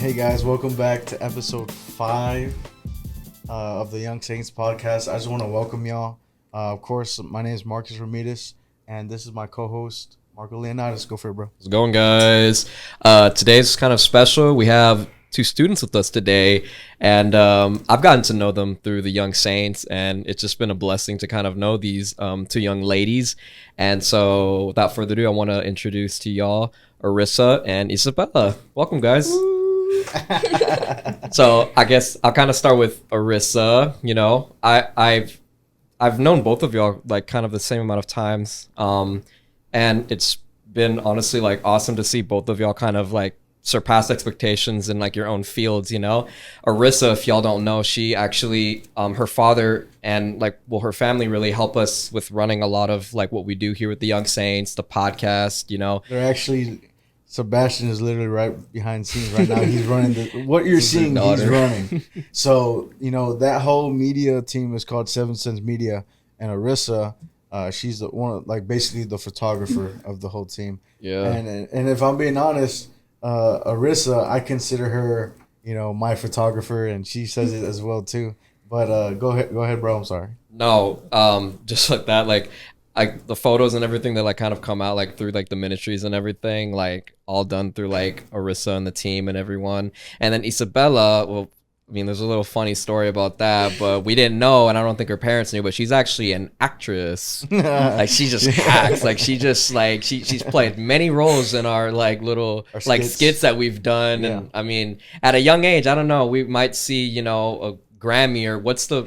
Hey guys, welcome back to episode 5 of the Young Saints podcast. I just want to welcome y'all. Of course, my name is Marcus Ramirez, and this is my co-host, Marco Leonidas. Go for it, bro. How's it going, guys? Today's kind of special. We have 2 students with us today, and I've gotten to know them through the Young Saints, and it's just been a blessing to kind of know these 2 young ladies. And so, without further ado, I want to introduce to y'all Arissa and Arissa Bella. Welcome, guys. So I guess I'll kind of start with Arissa. You know, I've known both of y'all like kind of the same amount of times, and it's been honestly like awesome to see both of y'all kind of like surpass expectations in like your own fields. You know, Arissa, if y'all don't know, she actually her father and like her family really help us with running a lot of like what we do here with the Young Saints, the podcast. You know, They're actually Sebastian is literally right behind the scenes right now. He's running what you're seeing. He's running. So you know that whole media team is called 7 Cents Media, and Arissa, she's the one, like basically the photographer of the whole team. Yeah. And if I'm being honest, Arissa, I consider her, you know, my photographer, and she says it as well too. But go ahead, bro. I'm sorry. No, just like that, like the photos and everything that like kind of come out like through like the ministries and everything, like all done through like Arissa and the team and everyone. And then Isabella, well, I mean, there's a little funny story about that, but we didn't know, and I don't think her parents knew, but she's actually an actress. Like she just acts, like she just like she's played many roles in our like little like skits that we've done. Yeah. And I mean, at a young age, I don't know, we might see, you know, a Grammy or what's the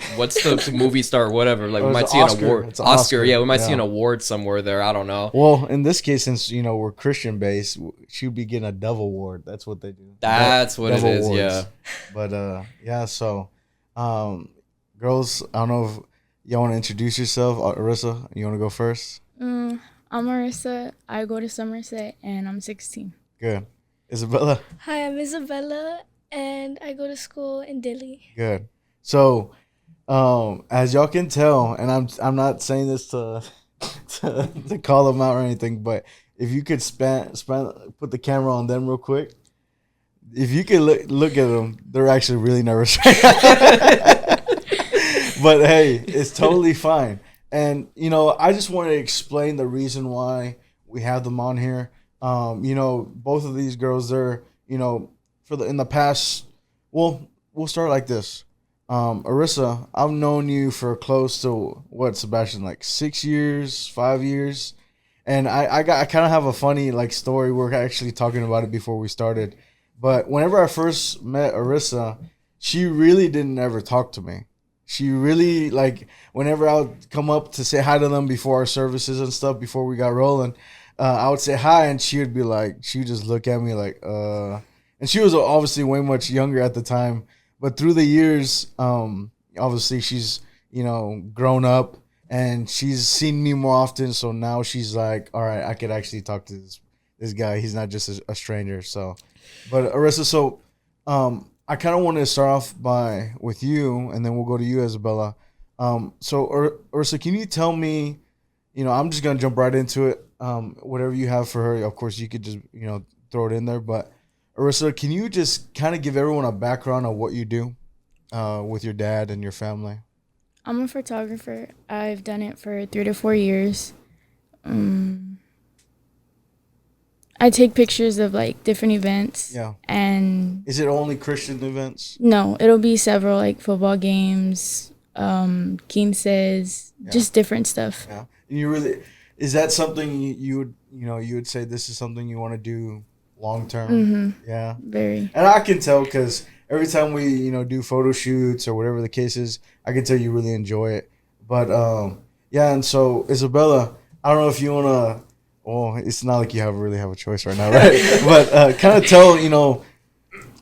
movie star or whatever, like we might see Oscar. an award. Oscar, yeah, we might see an award somewhere there. I don't know. Well, in this case, since you know we're Christian based, she'd be getting a Dove Award. That's what they do. That's what it is. Awards. Yeah. But yeah. So, girls, I don't know if y'all want to introduce yourself. Arissa, you want to go first? I'm Arissa. I go to Somerset, and I'm 16. Good. Isabella. Hi, I'm Isabella, and I go to school in Delhi. Good. So, as y'all can tell, and I'm not saying this to call them out or anything, but if you could put the camera on them real quick, if you could look at them, they're actually really nervous. But hey, it's totally fine. And you know, I just want to explain the reason why we have them on here. You know, both of these girls, they're, you know, in the past. Well, we'll start like this. Arissa, I've known you for close to what, Sebastian, like 6 years, 5 years, and I kind of have a funny like story. We're actually talking about it before we started, but whenever I first met Arissa, she really didn't ever talk to me. She really, like, whenever I would come up to say hi to them before our services and stuff, before we got rolling, I would say hi, and she would be like, she would just look at me like, and she was obviously way much younger at the time. But through the years, obviously she's, you know, grown up and she's seen me more often. So now she's like, all right, I could actually talk to this guy. He's not just a stranger. So, but Arissa, so I kind of want to start off with you, and then we'll go to you, Isabella. So Arissa, can you tell me, you know, I'm just gonna jump right into it. Whatever you have for her, of course, you could just, you know, throw it in there, but. Arissa, can you just kind of give everyone a background of what you do with your dad and your family? I'm a photographer. I've done it for 3 to 4 years. I take pictures of like different events. Yeah. And is it only Christian events? No, it'll be several, like football games, quinces, just different stuff. Yeah. And you really, is that something you would say this is something you want to do long term? Mm-hmm. Yeah. Very. And I can tell because every time we, you know, do photo shoots or whatever the case is, I can tell you really enjoy it. But yeah, and so Isabella, I don't know if you wanna. Well, it's not like you really have a choice right now, right? But kind of tell you know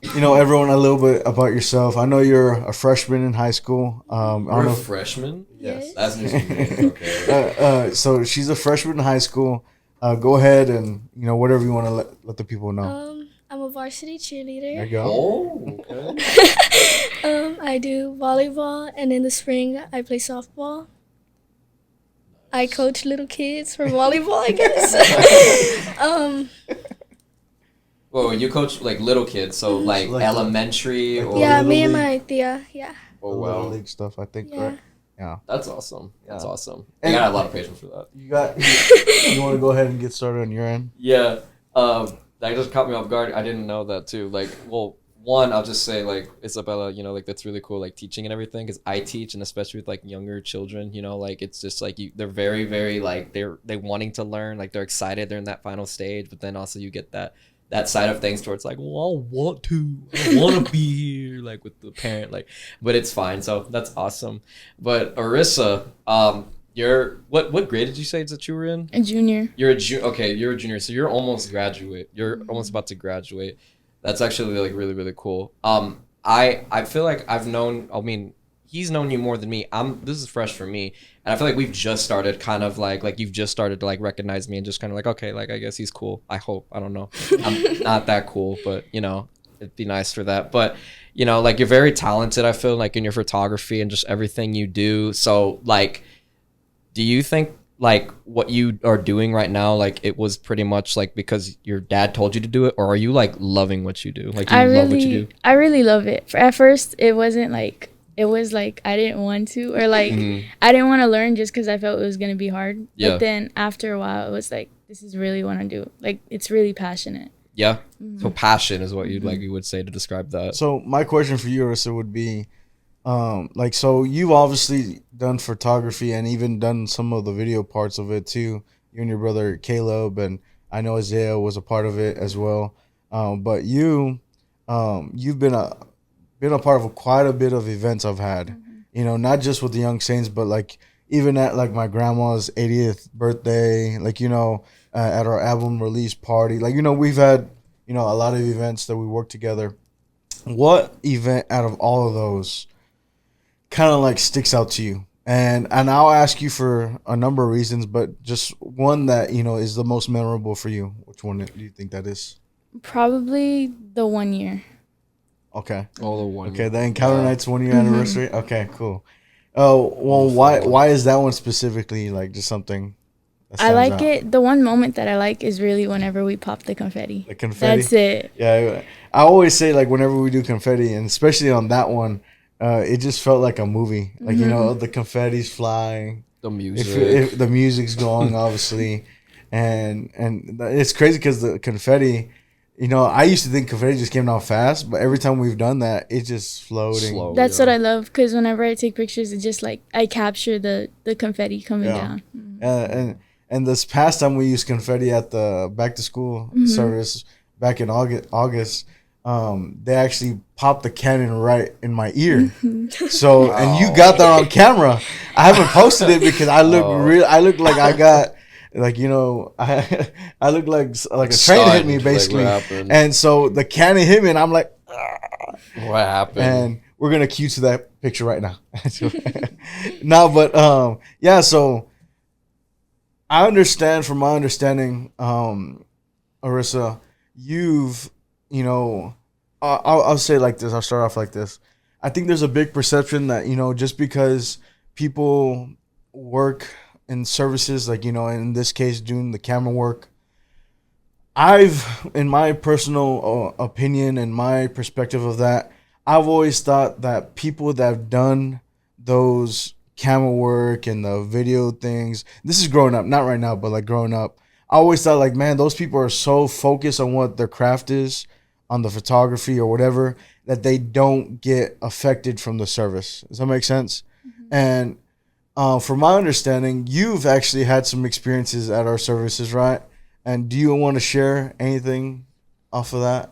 everyone a little bit about yourself. I know you're a freshman in high school. You're a freshman? Yes. That's news to me. Okay. So she's a freshman in high school. Go ahead and, you know, whatever you want to let the people know. I'm a varsity cheerleader. There you go. Oh, okay. I do volleyball, and in the spring I play softball. I coach little kids for volleyball, I guess. Whoa, you coach like little kids, so like Like elementary like or Yeah, Little me and League. my tia. Yeah. oh Little wow, league stuff, I think, Yeah. right? Yeah. that's awesome. That's Yeah. awesome. I And- got a lot of patience for that. You got. You want to go ahead and get started on your end? Yeah, that just caught me off guard. I didn't know that too. Like, well, one, I'll just say like Isabella, you know, like that's really cool, like teaching and everything, because I teach, and especially with like younger children, you know, like it's just like they're very, very like they wanting to learn, like they're excited, they're in that final stage, but then also you get that side of things towards like, well, I want to be here, like with the parent, like, but it's fine. So that's awesome. But Arissa, you're what grade did you say that you were in? A junior. You're a okay, you're a junior, so you're almost graduate. You're almost about to graduate. That's actually like really, really cool. I feel like I've known. I mean, he's known you more than me. This is fresh for me, and I feel like we've just started kind of like you've just started to like recognize me and just kind of like, okay, like I guess he's cool. I hope. I don't know. I'm not that cool, but you know, it'd be nice for that. But you know, like you're very talented. I feel like in your photography and just everything you do. So like, do you think like what you are doing right now, like it was pretty much like because your dad told you to do it, or are you like loving what you do? Like you love what you do? I really love it. At first, it wasn't like it was like I didn't want to, or like I didn't want to learn just because I felt it was gonna be hard. Yeah. But then after a while, it was like this is really what I do. Like it's really passionate. Yeah. So passion is what you would say to describe that. So my question for you, Arissa, would be, like, so you've obviously done photography and even done some of the video parts of it too. You and your brother Caleb, and I know Isaiah was a part of it as well. But you've been a part of quite a bit of events I've had. You know, not just with the Young Saints, but like even at like my grandma's 80th birthday, like you know, at our album release party, like you know, we've had a lot of events that we work together. What event out of all of those kind of like sticks out to you? And I'll ask you for a number of reasons, but just one that you know is the most memorable for you. Which one do you think that is? Probably the 1 year. Okay. Oh, the one. Okay, the Encounter Nights 1 year anniversary. Okay, cool. Oh well, why is that one specifically like just something? That I stands like out? it. The one moment that I like is really whenever we pop the confetti. The confetti. That's it. Yeah, I always say like whenever we do confetti, and especially on that one, it just felt like a movie. Like you know, the confetti's flying, The music. if the music's going, obviously, and it's crazy because the confetti, you know, I used to think confetti just came down fast, but every time we've done that, it's just floating. Slow. That's yeah. what I love because whenever I take pictures, it's just like I capture the confetti coming Yeah. down. And this past time we used confetti at the back to school service back in August, they actually popped the cannon right in my ear. So and you got that on camera. I haven't posted it because I look I look like I got like you know I look like a train hit me Stunned, like, basically. what happened? And so the cannon hit me and I'm like, What happened? and we're gonna cue to that picture right now. No, but yeah. So I understand, from my understanding, Arissa, you've I'll say it like this. I'll start off like this. I think there's a big perception that just because people work in services, like in this case doing the camera work, in my personal opinion and my perspective of that, I've always thought that people that have done those camera work and the video things, this is growing up, not right now, but like growing up, I always thought like, man, those people are so focused on what their craft is, on the photography or whatever, that they don't get affected from the service. Does that make sense? Mm-hmm. And from my understanding, you've actually had some experiences at our services, right? And do you want to share anything off of that?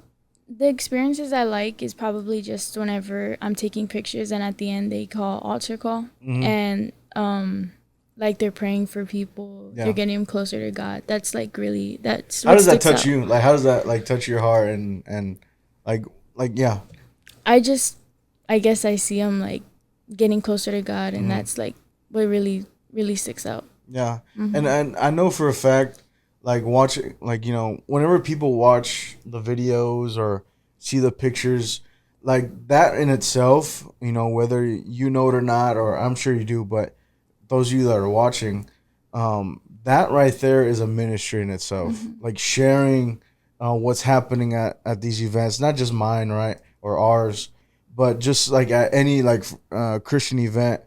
The experiences I like is probably just whenever I'm taking pictures and at the end they call altar call, and like they're praying for people, they're getting them closer to God. That's like really, that's what how does that sticks touch out. you? Like how does that like touch your heart and like yeah? I guess I see them like getting closer to God, and that's like what really sticks out. Yeah, and I know for a fact, like watching, like whenever people watch the videos or see the pictures, like that in itself, whether you know it or not, or I'm sure you do, but those of you that are watching, that right there is a ministry in itself. Like sharing what's happening at these events, not just mine, right, or ours, but just like at any like Christian event,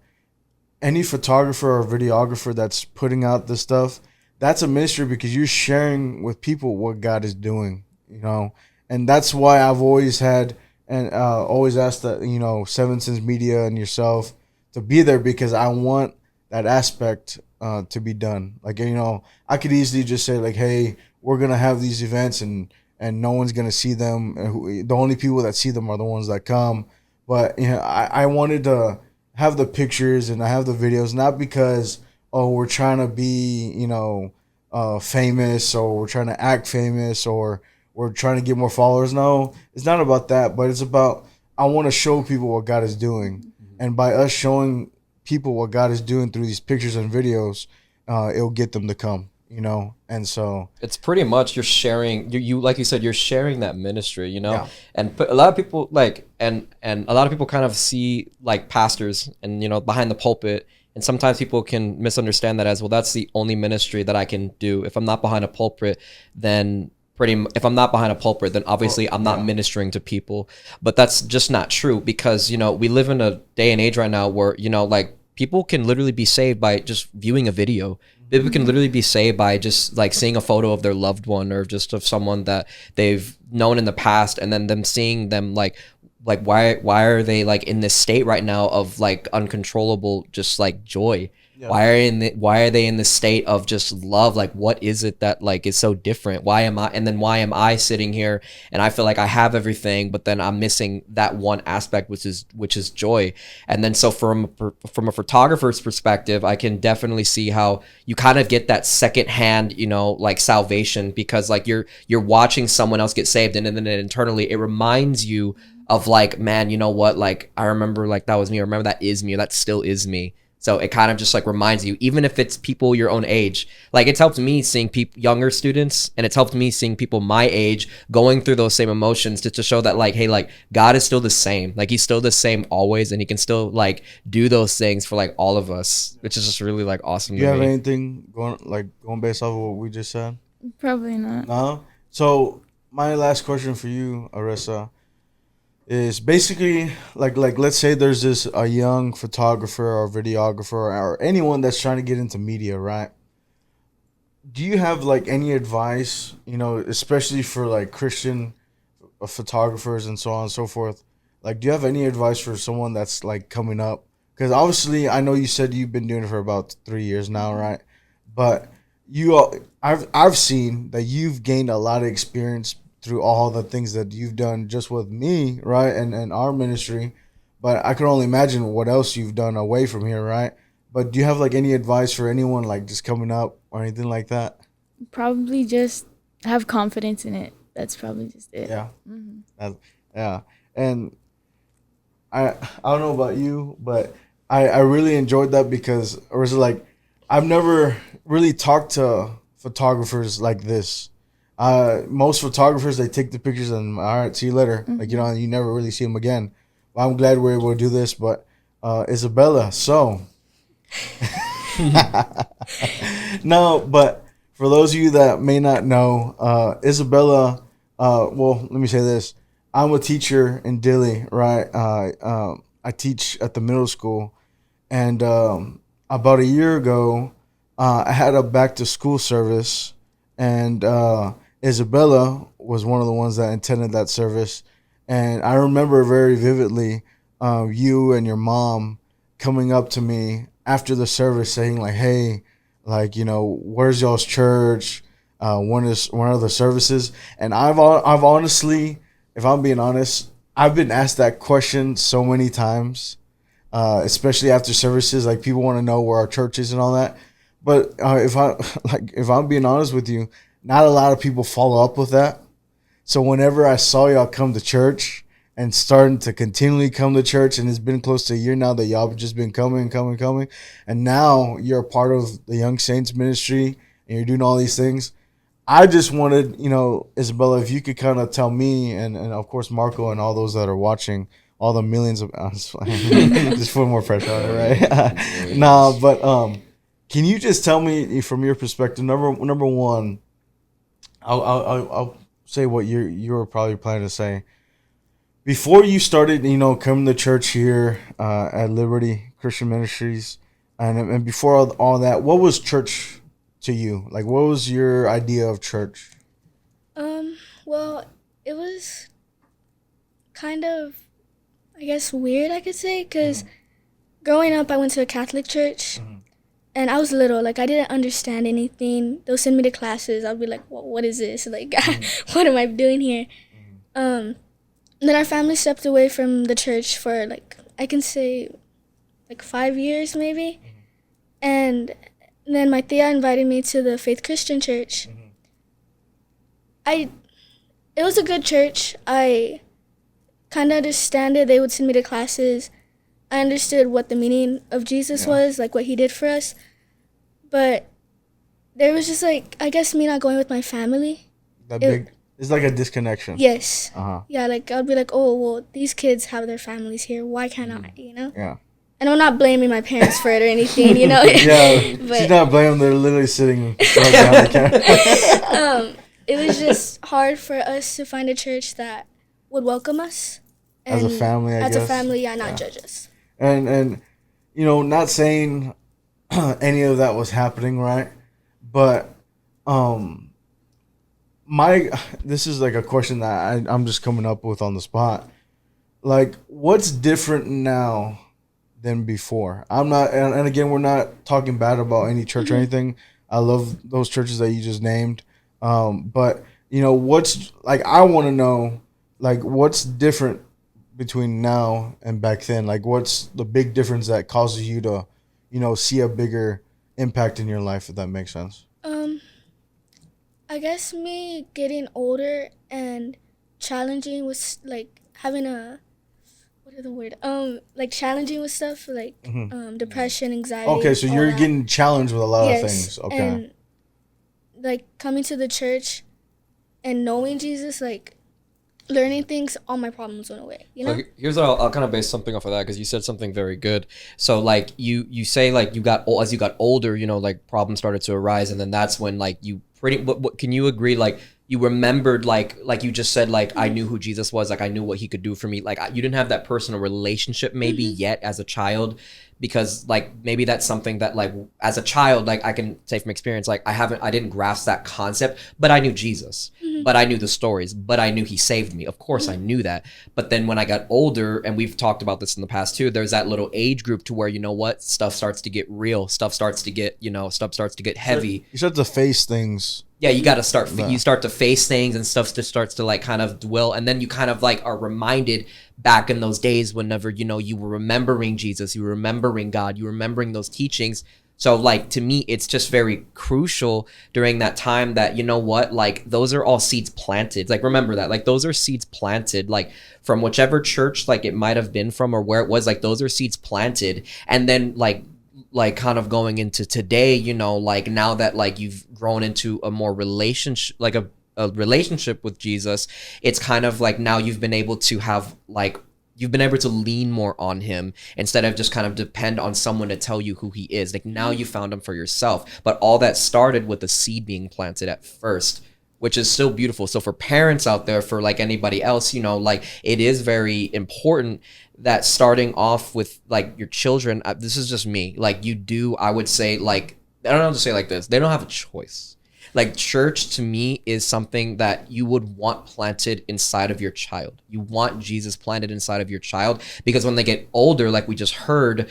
any photographer or videographer that's putting out this stuff, that's a ministry because you're sharing with people what God is doing, you know, and that's why I've always had and always asked that, you know, Seven Sins Media and yourself to be there because I want that aspect to be done. Like, you know, I could easily just say like, hey, we're gonna have these events and no one's gonna see them. The only people that see them are the ones that come. But you know, I wanted to have the pictures and I have the videos not because we're trying to be, you know, famous, or we're trying to act famous, or we're trying to get more followers. No, it's not about that, but it's about I want to show people what God is doing, and by us showing people what God is doing through these pictures and videos, it'll get them to come, you know. And so it's pretty much you're sharing you like you said, you're sharing that ministry, you know. Yeah. And a lot of people like and a lot of people kind of see like pastors and, you know, behind the pulpit, and sometimes people can misunderstand that as, well, that's the only ministry that I can do. If I'm not behind a pulpit, then if I'm not behind a pulpit, then obviously I'm not ministering to people. But that's just not true, because, you know, we live in a day and age right now where, you know, like people can literally be saved by just viewing a video. People can literally be saved by just like seeing a photo of their loved one, or just of someone that they've known in the past, and then them seeing them like why are they like in this state right now of like uncontrollable just like joy? Yeah. Why are they in this state of just love? Like, what is it that like is so different? Why am I sitting here and I feel like I have everything, but then I'm missing that one aspect, which is joy. And then so from a photographer's perspective, I can definitely see how you kind of get that secondhand, you know, like salvation, because like you're watching someone else get saved, and then internally it reminds you of like, man, you know what? Like, I remember like that was me. I remember that is me. Or that still is me. So it kind of just like reminds you, even if it's people your own age. Like, it's helped me seeing people, younger students, and it's helped me seeing people my age going through those same emotions to show that like, hey, like God is still the same. Like, he's still the same always, and he can still like do those things for like all of us, which is just really like awesome. Do you have anything going based off of what we just said? Probably not. No. So my last question for you, Arissa, is basically like let's say there's a young photographer or videographer or anyone that's trying to get into media, right? Do you have like any advice, you know, especially for like Christian photographers and so on and so forth? Like, do you have any advice for someone that's like coming up? Because obviously I know you said you've been doing it for about 3 years now, right? But I've seen that you've gained a lot of experience through all the things that you've done just with me, right, and our ministry. But I can only imagine what else you've done away from here, right? But do you have like any advice for anyone like just coming up or anything like that? Probably just have confidence in it. That's probably just it. Yeah. Mm-hmm. Yeah. And I don't know about you, but I really enjoyed that because it was like I've never really talked to photographers like this. Most photographers, they take the pictures and all right, see you later. Mm-hmm. Like, you know, you never really see them again. Well, I'm glad we're able to do this. But Isabella, so no, but for those of you that may not know, Isabella, well, let me say this. I'm a teacher in Dilley, right? I teach at the middle school, and about a year ago, I had a back to school service, and Isabella was one of the ones that attended that service. And I remember very vividly you and your mom coming up to me after the service saying like, hey, like, you know, where's y'all's church? When are the services? And I've honestly, if I'm being honest, I've been asked that question so many times, especially after services. Like, people want to know where our church is and all that. But if I'm being honest with you, not a lot of people follow up with that. So whenever I saw y'all come to church and starting to continually come to church, and it's been close to a year now that y'all have just been coming, and now you're a part of the Young Saints ministry and you're doing all these things, I just wanted, you know, Isabella, if you could kind of tell me and of course Marco and all those that are watching, all the millions of just put more pressure on it, right? No, but can you just tell me from your perspective, number one, I'll say what you were probably planning to say. Before you started, coming to church here at Liberty Christian Ministries, and before all that, what was church to you? Like, what was your idea of church? Well, it was kind of, I guess, weird, I could say, because growing up, I went to a Catholic church, and I was little. Like, I didn't understand anything. They'll send me to classes. I'll be like, what is this? Like, what am I doing here? Then our family stepped away from the church for, like, I can say, like 5 years maybe. And then my tia invited me to the Faith Christian Church. It was a good church. I kind of understand it. They would send me to classes. I understood what the meaning of Jesus was, like what he did for us. But there was just, like, I guess me not going with my family. It's like a disconnection. Yes. Yeah, like I'd be like, oh, well, these kids have their families here. Why can't I, Yeah. And I'm not blaming my parents for it or anything, Yeah, but she's not blaming them. They're literally sitting behind the camera. It was just hard for us to find a church that would welcome us. As a family, I guess. As a family, not judge us. And not saying any of that was happening, right? But this is like a question that I'm just coming up with on the spot. Like, what's different now than before? I'm not, and again, we're not talking bad about any church or anything. I love those churches that you just named. But what's, like, I want to know, like, what's different between now and back then? Like, what's the big difference that causes you to, see a bigger impact in your life, if that makes sense? I guess me getting older and challenging with, like, having like challenging with stuff like depression, anxiety. Okay, so you're getting challenged with a lot of things. Okay. And like coming to the church and knowing Jesus, like learning things, all my problems went away. So here's what I'll kind of base something off of that, because you said something very good. So like you say, like, as you got older, like problems started to arise, and then that's when, like, you what can you agree, like, you remembered, like you just said, like, I knew who Jesus was, like, I knew what he could do for me. Like, you didn't have that personal relationship maybe yet as a child, because, like, maybe that's something that, like, as a child, like, I can say from experience, like, I didn't grasp that concept, but I knew Jesus, but I knew the stories, but I knew he saved me. Of course I knew that. But then when I got older, and we've talked about this in the past too, there's that little age group to where, stuff starts to get real, stuff starts to get heavy. You start to face things. Yeah, you got to start. You start to face things, and stuff just starts to, like, kind of dwell, and then you kind of, like, are reminded back in those days whenever you were remembering Jesus, you were remembering God, you were remembering those teachings. So, like, to me, it's just very crucial during that time that, like, those are all seeds planted. Like, remember that, like, those are seeds planted, like, from whichever church, like, it might have been from or where it was, like, those are seeds planted, and then, like kind of going into today, like, now that, like, you've grown into a more relationship, like a relationship with Jesus, it's kind of like now you've been able to have, like, you've been able to lean more on him instead of just kind of depend on someone to tell you who he is. Like, now you found him for yourself. But all that started with the seed being planted at first, which is still beautiful. So for parents out there, for, like, anybody else, like, it is very important that starting off with, like, your children, this is just me, like, I would say, like, I don't know how to say it like this, they don't have a choice. Like, church to me is something that you would want planted inside of your child. You want Jesus planted inside of your child, because when they get older, like we just heard,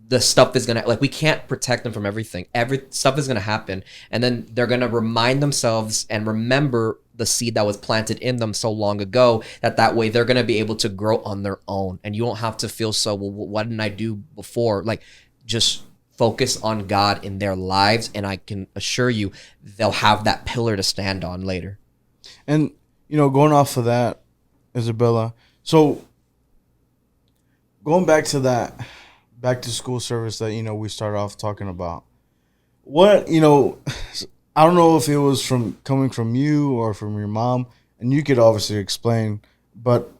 the stuff is gonna, like, we can't protect them from everything. Every stuff is gonna happen, and then they're gonna remind themselves and remember the seed that was planted in them so long ago, that way they're gonna be able to grow on their own, and you don't have to feel so, well, what didn't I do before? Like, just focus on God in their lives, and I can assure you they'll have that pillar to stand on later. And going off of that, Isabella, so going back to that back to school service that we started off talking about, what I don't know if it was coming from you or from your mom, and you could obviously explain, but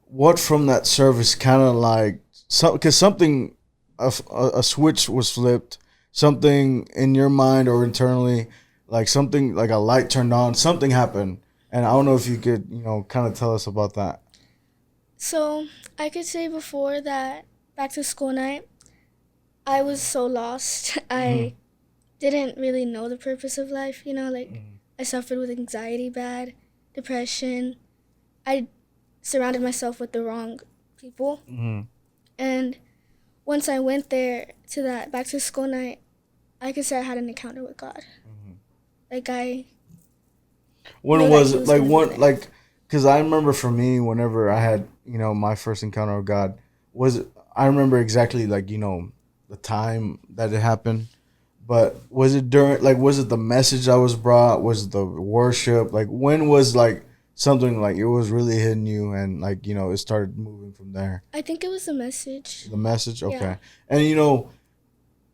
what from that service kind of, like, because something, a switch was flipped, something in your mind or internally, like something, like a light turned on, something happened, And I don't know if you could, kind of tell us about that. So I could say before that back to school night, I was so lost. I didn't really know the purpose of life, I suffered with anxiety bad, depression. I surrounded myself with the wrong people. And once I went there to that back to school night, I could say I had an encounter with God. Like when was it like because I remember for me, whenever I had, my first encounter with God, I remember exactly the time that it happened. But was it was it the message that was brought? Was it the worship? Like, when was something it was really hitting you and it started moving from there? I think it was the message. The message? Okay. Yeah. And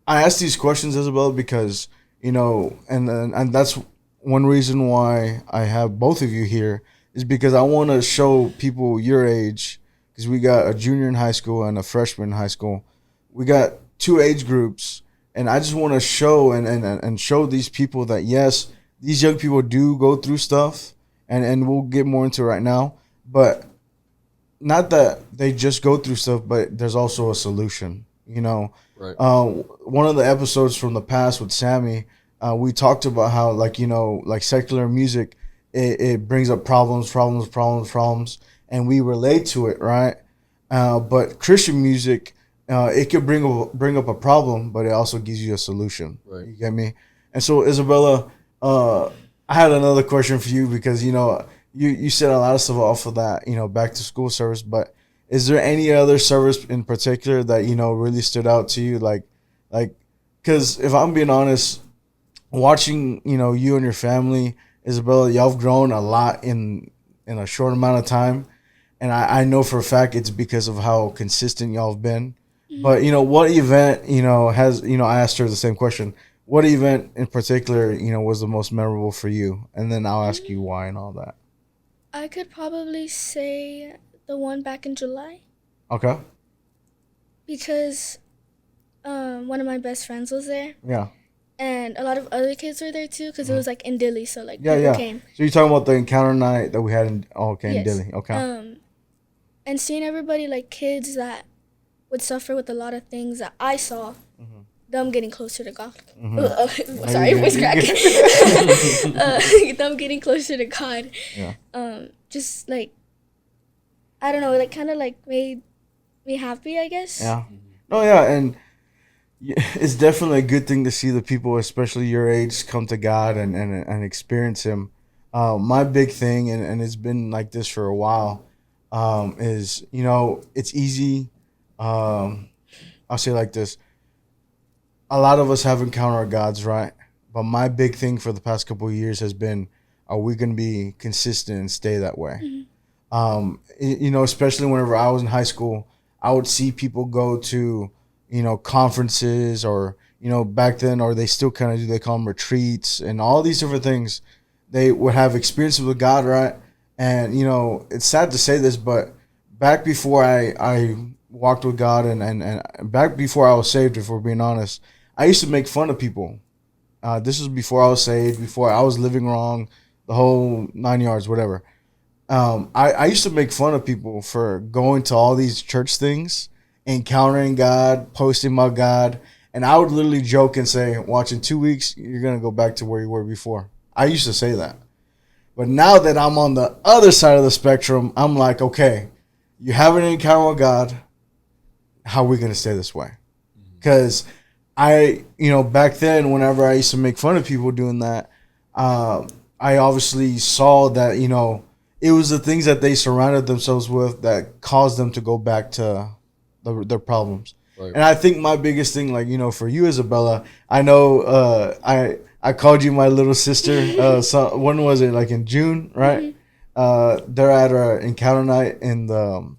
I asked these questions, Isabella, because, and that's one reason why I have both of you here, is because I want to show people your age, because we got a junior in high school and a freshman in high school. We got 2 age groups, and I just want to show and show these people that, yes, these young people do go through stuff, and we'll get more into it right now, but not that they just go through stuff, but there's also a solution, Right. One of the episodes from the past with Sammy, we talked about how secular music, it brings up problems, and we relate to it, right? But Christian music, it could bring up a problem, but it also gives you a solution. Right. You get me? And so, Isabella, I had another question for you, because you said a lot of stuff off of that, back to school service, but is there any other service in particular that really stood out to you, because if I'm being honest, watching you and your family, Isabella, y'all have grown a lot in a short amount of time, and I know for a fact it's because of how consistent y'all have been. But what event has I asked her the same question. What event in particular was the most memorable for you, and then I'll ask you why and all that. I could probably say the one back in July. Okay. Because one of my best friends was there. Yeah. And a lot of other kids were there too, because it was in Dilley, so Yeah, people yeah. came. So you're talking about the encounter night that we had in in Yes. Dilley. Okay. And seeing everybody, kids that would suffer with a lot of things that I saw, them getting closer to God. Sorry, voice cracking. Them getting closer to God. Yeah. Just I don't know, kind of made me happy, I guess. Yeah. No, yeah, and it's definitely a good thing to see the people, especially your age, come to God and experience Him. My big thing, and it's been like this for a while, is it's easy. I'll say it like this: a lot of us have encountered God's, right? But my big thing for the past couple of years has been, are we going to be consistent and stay that way? Especially whenever I was in high school, I would see people go to, conferences, or, back then, or they still kind of do, they call them retreats and all these different things. They would have experiences with God, right? And, it's sad to say this, but back before I walked with God and back before I was saved, if we're being honest, I used to make fun of people. This was before I was saved, before I was living wrong, the whole 9 yards, whatever. I used to make fun of people for going to all these church things, encountering God, posting about God, and I would literally joke and say, watch, in 2 weeks, you're going to go back to where you were before. I used to say that. But now that I'm on the other side of the spectrum, I'm like, okay, you have an encounter with God, how are we going to stay this way? Because back then, whenever I used to make fun of people doing that, I obviously saw that, it was the things that they surrounded themselves with that caused them to go back to their problems. Right. And I think my biggest thing, for you, Isabella, I know I called you my little sister. So when was it? In June, right? Mm-hmm. They're at our encounter night in the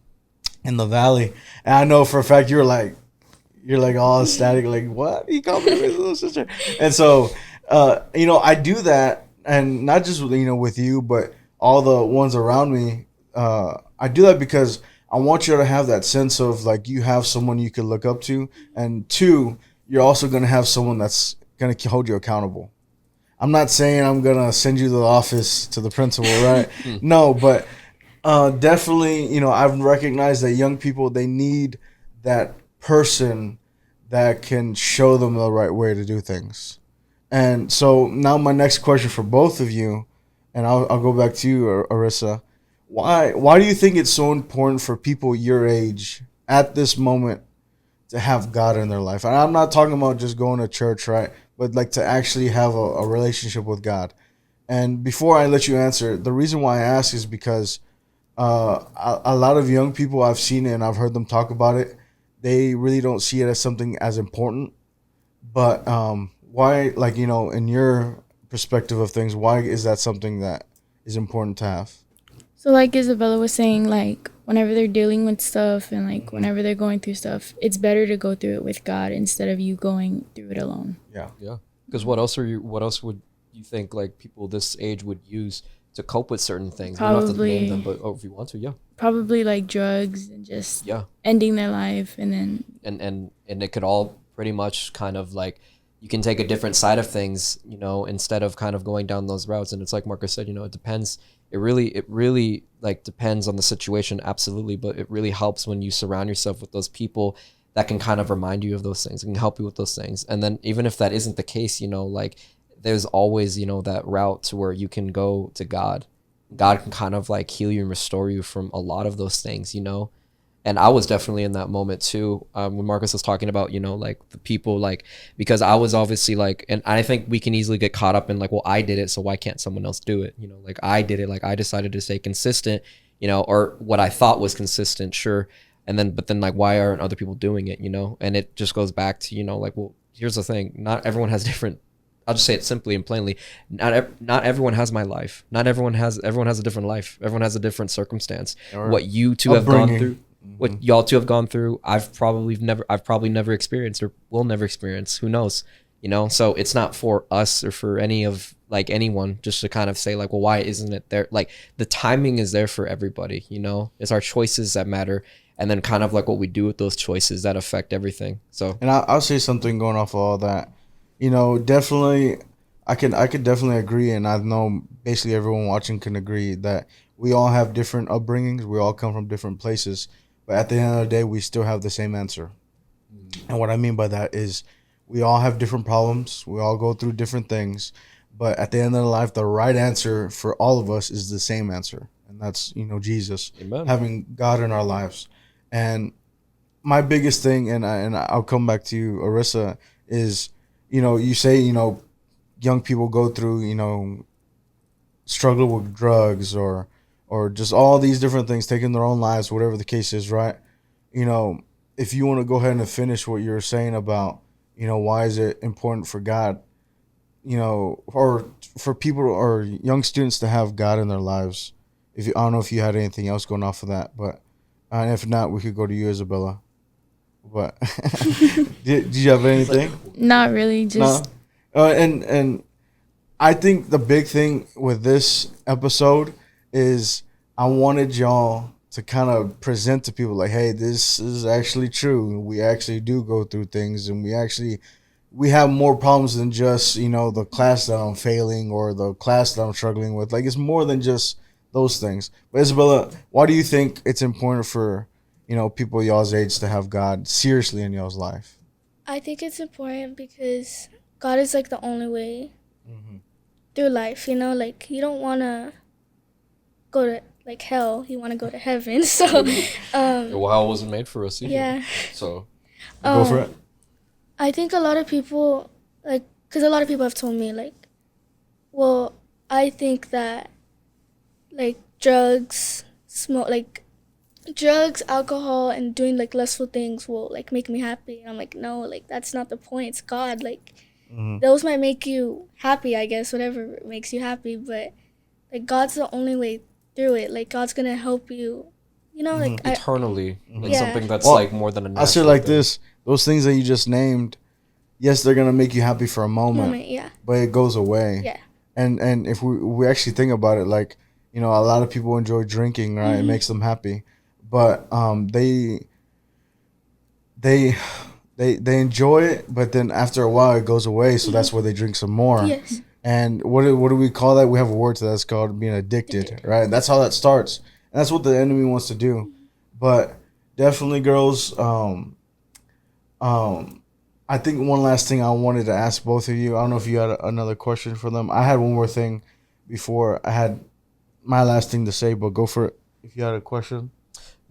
valley, and I know for a fact you're all ecstatic, what? He called me his little sister. And so, I do that, and not just with you, but all the ones around me. I do that because I want you to have that sense of you have someone you can look up to, and 2, you're also going to have someone that's going to hold you accountable. I'm not saying I'm gonna send you to the office to the principal, right? No, but definitely, I've recognized that young people, they need that person that can show them the right way to do things. And so now my next question for both of you, and I'll go back to you, Arissa. Why do you think it's so important for people your age at this moment to have God in their life? And I'm not talking about just going to church, right? But like to actually have a relationship with God. And before I let you answer, the reason why I ask is because a lot of young people, I've seen it and I've heard them talk about it, they really don't see it as something as important. But why, like, in your perspective of things, why is that something that is important to have? So like Isabella was saying, like whenever they're dealing with stuff and like whenever they're going through stuff, it's better to go through it with God instead of you going through it alone. Yeah. Yeah. Because what else would you think like people this age would use to cope with certain things? Probably. You don't have to name them, but if you want to, yeah. Probably like drugs and just ending their life, and then and it could all pretty much kind of like, you can take a different side of things, instead of kind of going down those routes. And it's like Marcus said, it depends. It really like depends on the situation, absolutely. But it really helps when you surround yourself with those people that can kind of remind you of those things and can help you with those things. And then even if that isn't the case, like there's always, that route to where you can go to God. God can kind of like heal you and restore you from a lot of those things, And I was definitely in that moment too, when Marcus was talking about, like the people, like, because I was obviously like, and I think we can easily get caught up in like, well, I did it, so why can't someone else do it? Like I did it, like I decided to stay consistent, or what I thought was consistent, sure. But then like, why aren't other people doing it, And it just goes back to, like, well, here's the thing. Not everyone has different, I'll just say it simply and plainly. Not everyone has my life. Everyone has a different life. Everyone has a different circumstance. What you two have gone through, what y'all two have gone through, I've probably never experienced or will never experience. Who knows? So it's not for us or for any of like anyone just to kind of say like, well, why isn't it there? Like the timing is there for everybody, It's our choices that matter. And then kind of like what we do with those choices that affect everything. So, and I'll say something going off of all that. Definitely, I could definitely agree, and I know basically everyone watching can agree that we all have different upbringings. We all come from different places, but at the end of the day, we still have the same answer. And what I mean by that is, we all have different problems. We all go through different things, but at the end of the life, the right answer for all of us is the same answer, and that's Jesus. Amen. Having God in our lives. And my biggest thing, and I'll come back to you, Arissa, is, you say, young people go through, struggle with drugs or just all these different things, taking their own lives, whatever the case is, right? If you want to go ahead and finish what you're saying about, why is it important for God, or for people or young students to have God in their lives? I don't know if you had anything else going off of that, but if not, we could go to you, Isabella. But did you have anything? Not really, just no? And I think the big thing with this episode is I wanted y'all to kind of present to people like, hey, this is actually true. We actually do go through things, and we have more problems than just, the class that I'm failing or the class that I'm struggling with. Like, it's more than just those things. But Isabella, why do you think it's important for, people y'all's age to have God seriously in y'all's life? I think it's important because God is like the only way through life, like you don't want to go to like hell, you want to go to heaven. So well, hell wasn't made for us either. Yeah. So go for it. I think a lot of people, like, because a lot of people have told me, like, well, I think that like drugs, alcohol, and doing like lustful things will like make me happy. And I'm like, no, like that's not the point. It's God. Like those might make you happy, I guess, whatever makes you happy. But like God's the only way through it. Like God's gonna help you, like eternally. Like Yeah. something that's Well, like more than a natural I say it like thing. this: those things that you just named, yes, they're gonna make you happy for a moment, yeah. but it goes away. Yeah. And if we actually think about it, like, a lot of people enjoy drinking, right? It makes them happy, but they enjoy it, but then after a while it goes away. So that's why they drink some more. Yes. And what do we call that? We have a word to that. It's called being addicted, right? That's how that starts. And that's what the enemy wants to do. But definitely, girls. I think one last thing I wanted to ask both of you. I don't know if you had another question for them. I had one more thing before I had my last thing to say, but go for it if you had a question.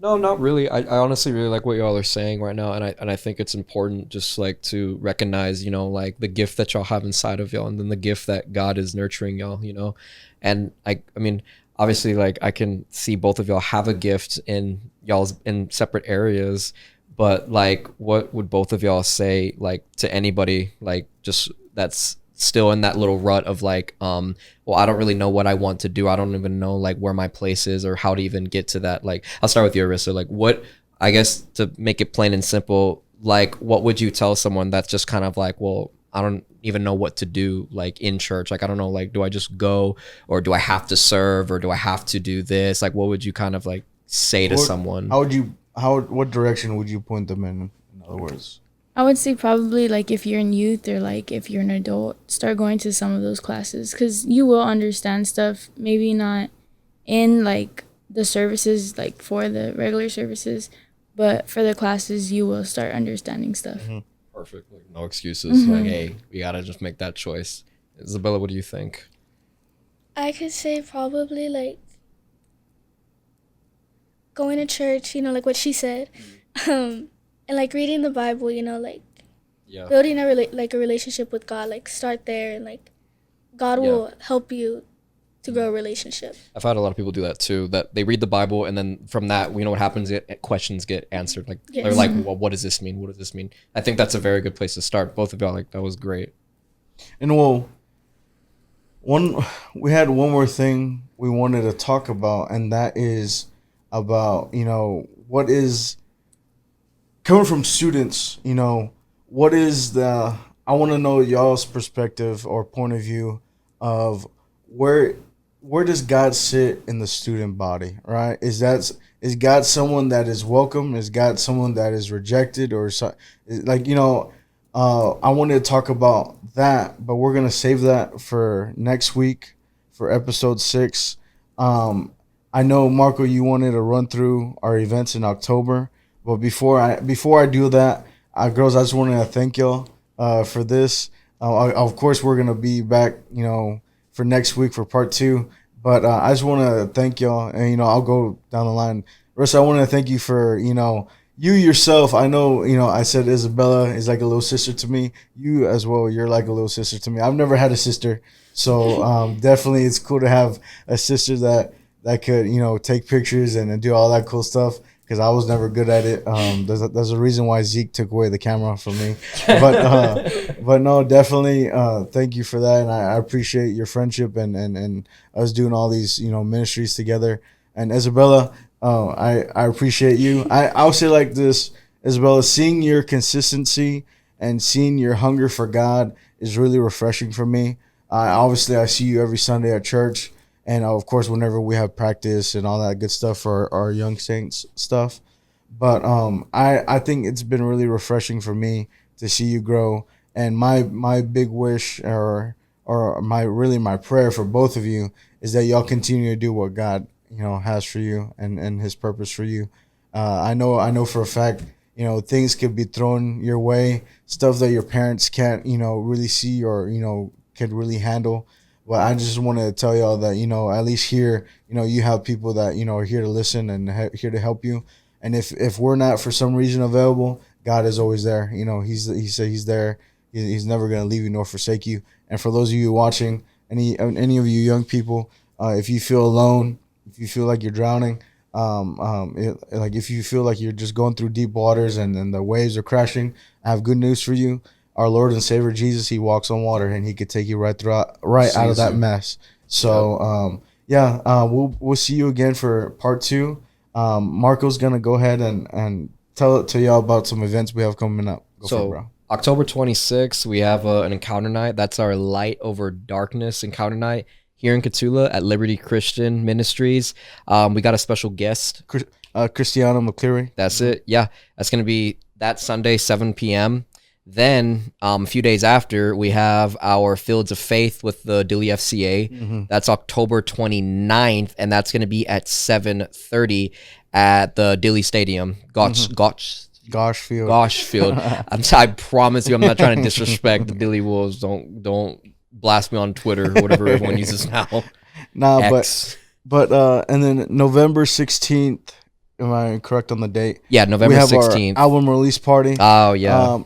No, not really. I honestly really like what y'all are saying right now, and I think it's important just like to recognize, you know, like the gift that y'all have inside of y'all, and then the gift that God is nurturing y'all, you know. And I mean, obviously, like I can see both of y'all have a gift in y'all's in separate areas, but like, what would both of y'all say like to anybody like just that's still in that little rut of like, well, I don't really know what I want to do. I don't even know like where my place is or how to even get to that. Like, I'll start with you, Arissa. Like, what, I guess to make it plain and simple, like, what would you tell someone that's just kind of like, well, I don't even know what to do like in church. Like, I don't know, like, do I just go or do I have to serve or do I have to do this? Like, what would you kind of like say to someone? What direction would you point them in other words? I would say probably like if you're in youth or like if you're an adult, start going to some of those classes because you will understand stuff. Maybe not in like the services, like for the regular services, but for the classes, you will start understanding stuff. Mm-hmm. Perfect. Like, no excuses. Like, hey, we gotta just make that choice. Isabella, what do you think? I could say probably like going to church, you know, like what she said. And like reading the Bible, you know, like building a relationship with God, like start there, and like God will help you to grow a relationship. I've had a lot of people do that too. That they read the Bible and then from that, you know what happens? Questions get answered. Like they're like, well, what does this mean? What does this mean? I think that's a very good place to start. Both of y'all, like that was great. And we had one more thing we wanted to talk about, and that is about, you know, what is coming from students, you know, what is I want to know y'all's perspective or point of view of where does God sit in the student body, right? Is God someone that is welcome? Is God someone that is rejected? Or like, you know, I wanted to talk about that, but we're going to save that for next week for episode 6. I know, Marco, you wanted to run through our events in October. But before I do that, girls, I just wanted to thank y'all for this. Of course, we're gonna be back, you know, for next week for part 2. But I just want to thank y'all, and you know, I'll go down the line. Russ, I want to thank you for, you know, you yourself. I know, you know, I said Isabella is like a little sister to me. You as well, you're like a little sister to me. I've never had a sister, so definitely it's cool to have a sister that could, you know, take pictures and do all that cool stuff. Because I was never good at it. There's a reason why Zeke took away the camera from me. But no, definitely thank you for that. And I appreciate your friendship and us doing all these, you know, ministries together. And Isabella, I appreciate you. I'll say like this, Isabella, seeing your consistency and seeing your hunger for God is really refreshing for me. Obviously, I see you every Sunday at church. And, of course, whenever we have practice and all that good stuff for our young saints stuff. But I think it's been really refreshing for me to see you grow. And my big wish or my prayer for both of you is that y'all continue to do what God, you know, has for you and his purpose for you. I know for a fact, you know, things could be thrown your way, stuff that your parents can't, you know, really see or, you know, can really handle. Well, I just want to tell y'all that, you know, at least here, you know, you have people that, you know, are here to listen and here to help you. And if we're not for some reason available, God is always there. You know, he said he's there. He's never going to leave you nor forsake you. And for those of you watching, any of you young people, if you feel alone, if you feel like you're drowning, like if you feel like you're just going through deep waters and the waves are crashing, I have good news for you. Our Lord and Savior Jesus, he walks on water, and he could take you right out of that mess. So, we'll see you again for part 2. Marco's gonna go ahead and tell y'all about some events we have coming up. Go for it, bro. October 26th, we have an encounter night. That's our Light Over Darkness encounter night here in Cotulla at Liberty Christian Ministries. We got a special guest, Christiana McCleary. That's it. Yeah, that's gonna be that Sunday, 7 p.m. Then a few days after, we have our Fields of Faith with the Dilly FCA. That's October 29th, and that's going to be at 7:30 at the Dilly Stadium. Gosh Field. I promise you, I'm not trying to disrespect the Dilly Wolves. Don't blast me on Twitter or whatever everyone uses now. Nah, X. but and then November 16th. Am I correct on the date? Yeah, November 16th. Our album release party. Oh yeah.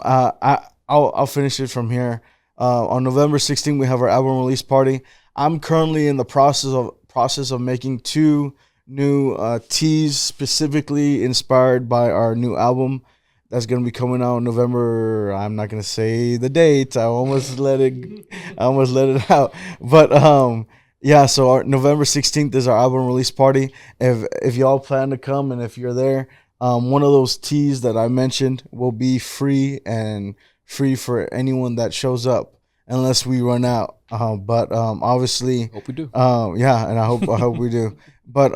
I'll finish it from here. On November 16th, we have our album release party. I'm currently in the process of making 2 new teas specifically inspired by our new album that's gonna be coming out in November. I'm not gonna say the date. I almost let it out. But yeah, so our November 16th is our album release party. If y'all plan to come and if you're there, one of those teas that I mentioned will be free for anyone that shows up, unless we run out. But obviously, hope we do. Yeah, and I hope we do. But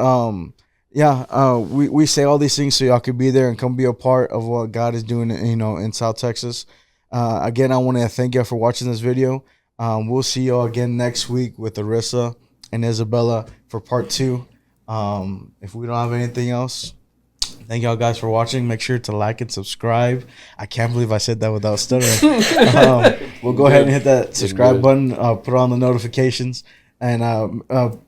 we say all these things so y'all could be there and come be a part of what God is doing, in South Texas. Again, I want to thank y'all for watching this video. We'll see y'all again next week with Arissa and Isabella for part 2. If we don't have anything else, thank y'all guys for watching. Make sure to like and subscribe. I can't believe I said that without stuttering. We'll go ahead and hit that subscribe button, put on the notifications, and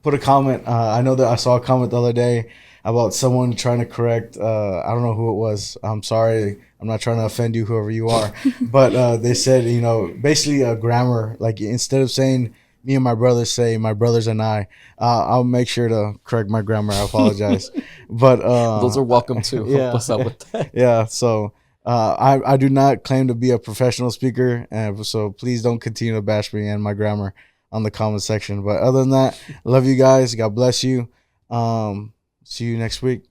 put a comment. I know that I saw a comment the other day about someone trying to correct, I don't know who it was. I'm sorry. I'm not trying to offend you, whoever you are. But they said, basically a grammar, like instead of saying me and my brothers, say my brothers and I. I'll make sure to correct my grammar. I apologize. But those are welcome too. Yeah, help us out with that. Yeah. So I do not claim to be a professional speaker. So please don't continue to bash me and my grammar on the comment section. But other than that, I love you guys. God bless you. See you next week.